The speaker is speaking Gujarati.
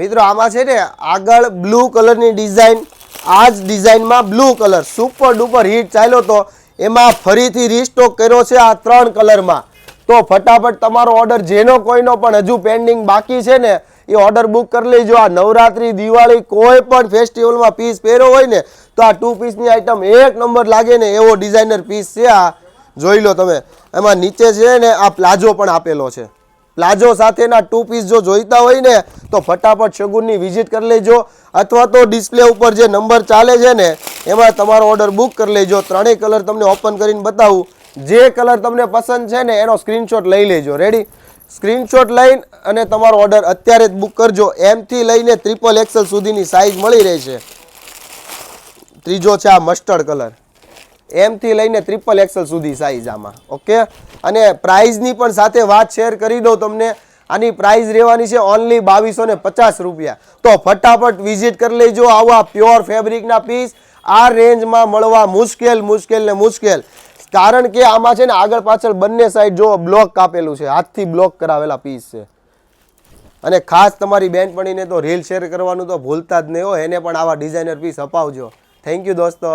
મિત્રો આમાં છે ને આગળ બ્લુ કલરની ડિઝાઇન, આ જ ડિઝાઇનમાં blue colour super duper hit ચાલ્યો તો એમાં ફરીથી રીસ્ટોક કર્યો છે આ 3 કલરમાં. તો ફટાફટ તમારો ઓર્ડર જેનો કોઈનો પણ હજુ પેન્ડિંગ બાકી છે ને એ ઓર્ડર બુક કરી લેજો. આ નવરાત્રી, દિવાળી કોઈ પણ ફેસ્ટિવલમાં પીસ પહેર્યો હોય ને તો આ 2 પીસની આઈટમ એક નંબર લાગે ને એવો ડિઝાઇનર પીસ છે. આ જોઈ લો તમે. એમાં નીચે છે ને આ પ્લાઝો પણ આપેલો છે. પ્લાઝો સાથેના 2 પીસ જો જોઈતા હોય ને તો ફટાફટ શગુનની વિઝિટ કરી લેજો, અથવા તો ડિસ્પ્લે ઉપર જે નંબર ચાલે છે ને એમાં તમારો ઓર્ડર બુક કરી લેજો. 3 કલર તમને ઓપન કરીને બતાવું. જે કલર તમને પસંદ છે ને એનો સ્ક્રીનશોટ લઈ લેજો. રેડી? સ્ક્રીનશોટ લઈને અને તમારો ઓર્ડર અત્યારે જ બુક કરજો. M થી લઈને XXL સુધીની સાઇઝ મળી રહેશે. ત્રીજો છે આ મસ્ટર્ડ કલર, M થી લઈને XXL સુધી સાઇઝ આમાં. ઓકે, અને પ્રાઇઝની પણ સાથે વાત શેર કરી દઉં તમને. આની પ્રાઇસ રહેવાની છે ઓનલી 2250 રૂપિયા. તો ફટાફટ વિઝિટ કરી લેજો. આવા પ્યોર ફેબ્રિકના પીસ આ રેન્જમાં મળવા મુશ્કેલ. કારણ કે આમાં છે ને આગળ પાછળ બંને સાઈડ જો બ્લોક કાપેલું છે, હાથથી બ્લોક કરાવેલા પીસ છે. અને ખાસ તમારી બેનપણીને તો રીલ શેર કરવાનું તો ભૂલતા જ નહીં હો, એને પણ આવા ડિઝાઇનર પીસ અપાવજો. થેન્ક યુ દોસ્તો.